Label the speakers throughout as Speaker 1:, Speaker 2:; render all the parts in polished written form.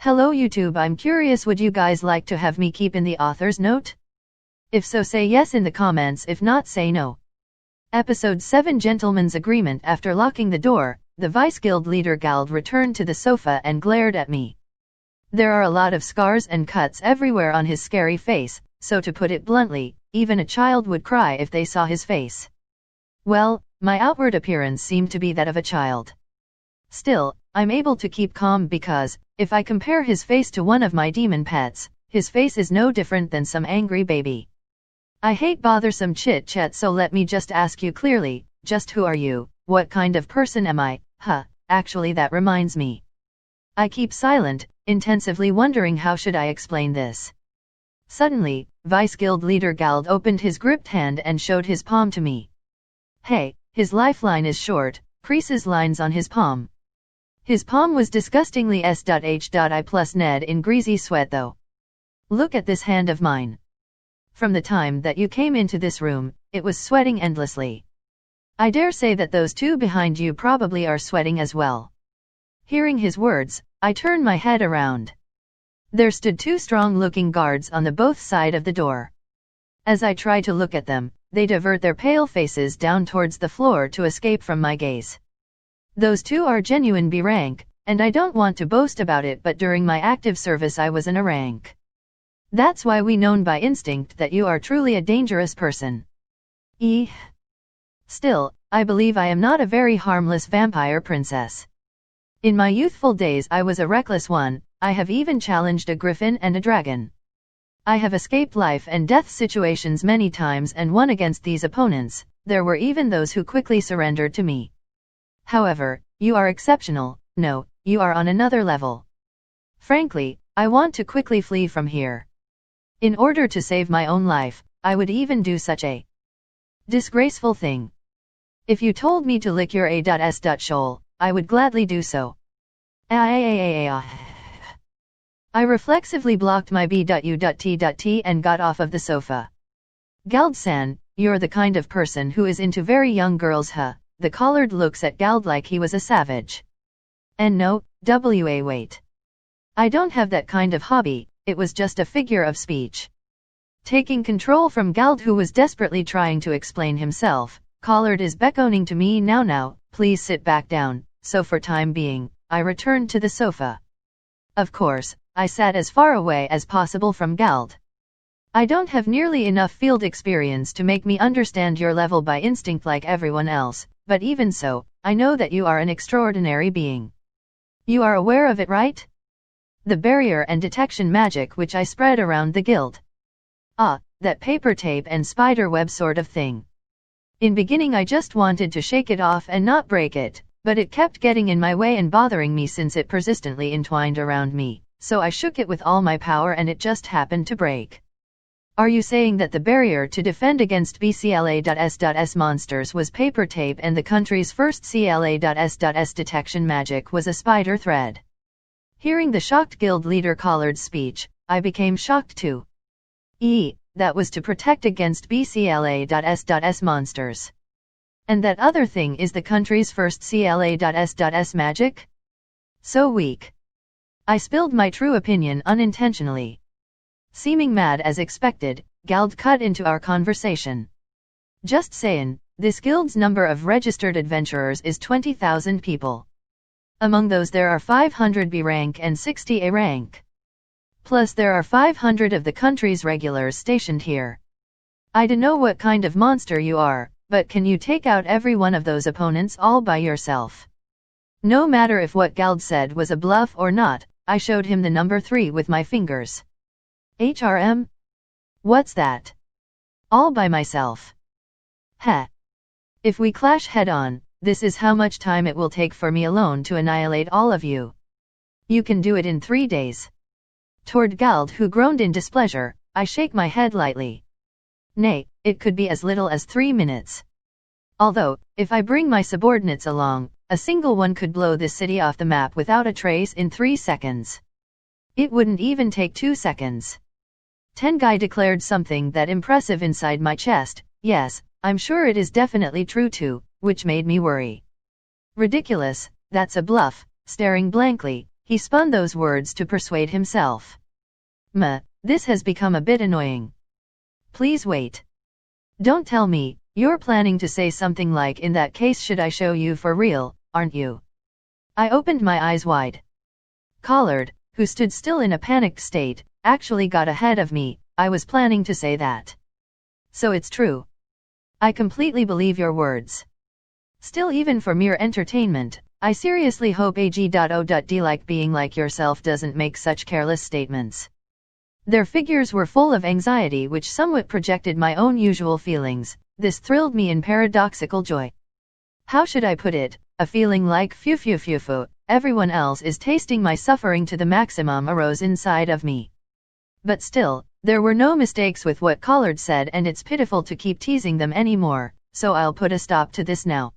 Speaker 1: Hello YouTube, I'm curious, would you guys like to have me keep in the author's note? If so, say yes in the comments, if not, say no. Episode 7 Gentleman's Agreement. After locking the door, the Vice Guild leader Gald returned to the sofa and glared at me. There are a lot of scars and cuts everywhere on his scary face, so to put it bluntly, even a child would cry if they saw his face. Well, my outward appearance seemed to be that of a child. Still, I'm able to keep calm because, if I compare his face to one of my demon pets, his face is no different than some angry baby. I hate bothersome chit-chat, so let me just ask you clearly, just who are you, what kind of person am I? Actually that reminds me. I keep silent, intensively wondering how should I explain this. Suddenly, Vice Guild leader Gald opened his gripped hand and showed his palm to me. Hey, his lifeline is short, creases lines on his palm. His palm was disgustingly s.h.I plus Ned in greasy sweat though. Look at this hand of mine. From the time that you came into this room, it was sweating endlessly. I dare say that those two behind you probably are sweating as well. Hearing his words, I turned my head around. There stood two strong-looking guards on the both side of the door. As I try to look at them, they divert their pale faces down towards the floor to escape from my gaze. Those two are genuine B rank, and I don't want to boast about it, but during my active service I was in a rank. That's why we known by instinct that you are truly a dangerous person. Still, I believe I am not a very harmless vampire princess. In my youthful days I was a reckless one, I have even challenged a griffin and a dragon. I have escaped life and death situations many times and won against these opponents. There were even those who quickly surrendered to me. However, you are exceptional. No, you are on another level. Frankly, I want to quickly flee from here. In order to save my own life, I would even do such a disgraceful thing. If you told me to lick your A.S. shoal, I would gladly do so. I reflexively blocked my B.U.T.T and got off of the sofa. Gald-san, you're the kind of person who is into very young girls, The collard looks at Gald like he was a savage. And no, wait. I don't have that kind of hobby, it was just a figure of speech. Taking control from Gald, who was desperately trying to explain himself, Collard is beckoning to me now, please sit back down, so for time being, I returned to the sofa. Of course, I sat as far away as possible from Gald. I don't have nearly enough field experience to make me understand your level by instinct like everyone else, but even so, I know that you are an extraordinary being. You are aware of it, right? The barrier and detection magic which I spread around the guild. That paper tape and spider web sort of thing. In beginning I just wanted to shake it off and not break it, but it kept getting in my way and bothering me since it persistently entwined around me, so I shook it with all my power and it just happened to break. Are you saying that the barrier to defend against BCLA.S.S monsters was paper tape and the country's first CLA.S.S detection magic was a spider thread? Hearing the shocked guild leader Collard's speech, I became shocked too. That was to protect against BCLA.S.S monsters. And that other thing is the country's first CLA.S.S magic? So weak. I spilled my true opinion unintentionally. Seeming mad as expected, Gald cut into our conversation. Just sayin', this guild's number of registered adventurers is 20,000 people. Among those there are 500 B rank and 60 A rank. Plus there are 500 of the country's regulars stationed here. I dunno what kind of monster you are, but can you take out every one of those opponents all by yourself? No matter if what Gald said was a bluff or not, I showed him the number 3 with my fingers. HRM? What's that? All by myself. If we clash head-on, this is how much time it will take for me alone to annihilate all of you. You can do it in 3 days. Toward Gald, who groaned in displeasure, I shake my head lightly. Nay, it could be as little as 3 minutes. Although, if I bring my subordinates along, a single one could blow this city off the map without a trace in 3 seconds. It wouldn't even take 2 seconds. Tengai declared something that impressive inside my chest. Yes, I'm sure it is definitely true too, which made me worry. Ridiculous, that's a bluff. Staring blankly, he spun those words to persuade himself. This has become a bit annoying. Please wait. Don't tell me, you're planning to say something like in that case should I show you for real, aren't you? I opened my eyes wide. Collard, who stood still in a panicked state, actually got ahead of me. I was planning to say that. So it's true. I completely believe your words. Still, even for mere entertainment, I seriously hope AG.O.D like being like yourself doesn't make such careless statements. Their figures were full of anxiety which somewhat projected my own usual feelings. This thrilled me in paradoxical joy. How should I put it? A feeling like phew, everyone else is tasting my suffering to the maximum arose inside of me. But still, there were no mistakes with what Collard said, and it's pitiful to keep teasing them anymore, so I'll put a stop to this now.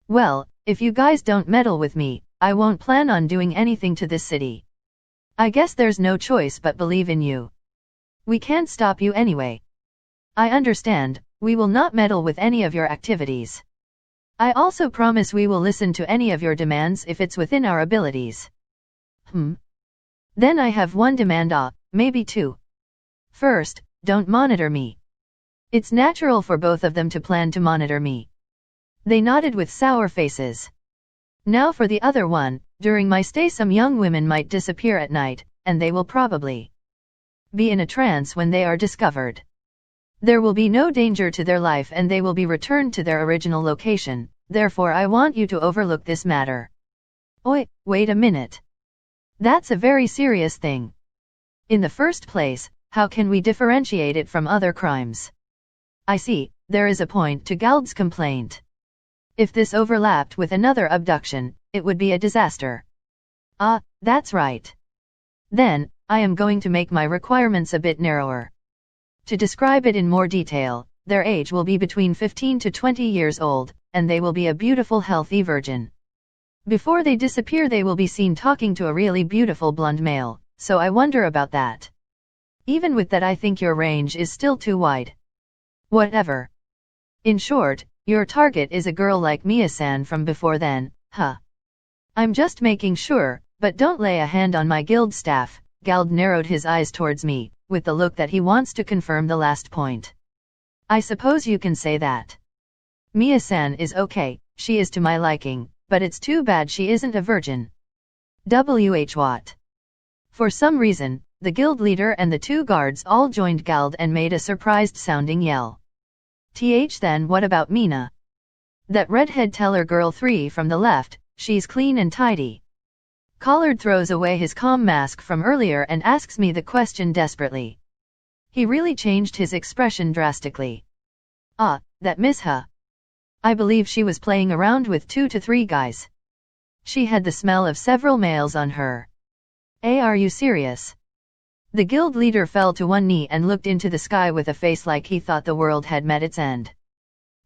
Speaker 1: Well, if you guys don't meddle with me, I won't plan on doing anything to this city. I guess there's no choice but believe in you. We can't stop you anyway. I understand, we will not meddle with any of your activities. I also promise we will listen to any of your demands if it's within our abilities. Then I have one demand, maybe two. First, don't monitor me. It's natural for both of them to plan to monitor me. They nodded with sour faces. Now for the other one, during my stay some young women might disappear at night, and they will probably be in a trance when they are discovered. There will be no danger to their life and they will be returned to their original location, therefore I want you to overlook this matter. Oi, wait a minute. That's a very serious thing. In the first place, how can we differentiate it from other crimes? I see, there is a point to Gald's complaint. If this overlapped with another abduction, it would be a disaster. That's right. Then, I am going to make my requirements a bit narrower. To describe it in more detail, their age will be between 15 to 20 years old, and they will be a beautiful healthy virgin. Before they disappear they will be seen talking to a really beautiful blonde male, so I wonder about that. Even with that I think your range is still too wide. Whatever. In short, your target is a girl like Mia-san from before then, I'm just making sure, but don't lay a hand on my guild staff. Gald narrowed his eyes towards me, with the look that he wants to confirm the last point. I suppose you can say that. Mia-san is okay, she is to my liking, but it's too bad she isn't a virgin. What? For some reason, the guild leader and the two guards all joined Gald and made a surprised-sounding yell. Then what about Mina? That redhead teller girl 3 from the left, she's clean and tidy. Collard throws away his calm mask from earlier and asks me the question desperately. He really changed his expression drastically. That Miss Ha. I believe she was playing around with 2 to 3 guys. She had the smell of several males on her. Are you serious? The guild leader fell to one knee and looked into the sky with a face like he thought the world had met its end.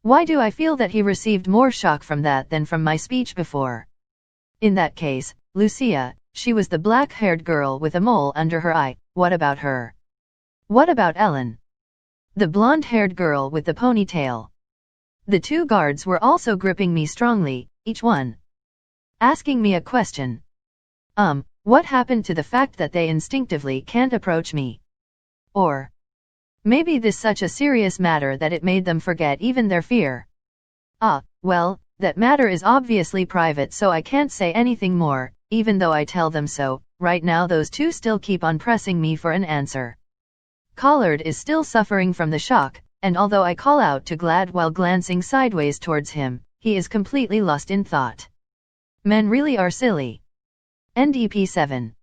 Speaker 1: Why do I feel that he received more shock from that than from my speech before? In that case, Lucia, she was the black-haired girl with a mole under her eye. What about her? What about Ellen? The blonde-haired girl with the ponytail. The two guards were also gripping me strongly, each one asking me a question. What happened to the fact that they instinctively can't approach me? Or maybe this such a serious matter that it made them forget even their fear. Well, that matter is obviously private so I can't say anything more, even though I tell them so. Right now those two still keep on pressing me for an answer. Collard is still suffering from the shock, and although I call out to Glad while glancing sideways towards him, he is completely lost in thought. Men really are silly. NDP 7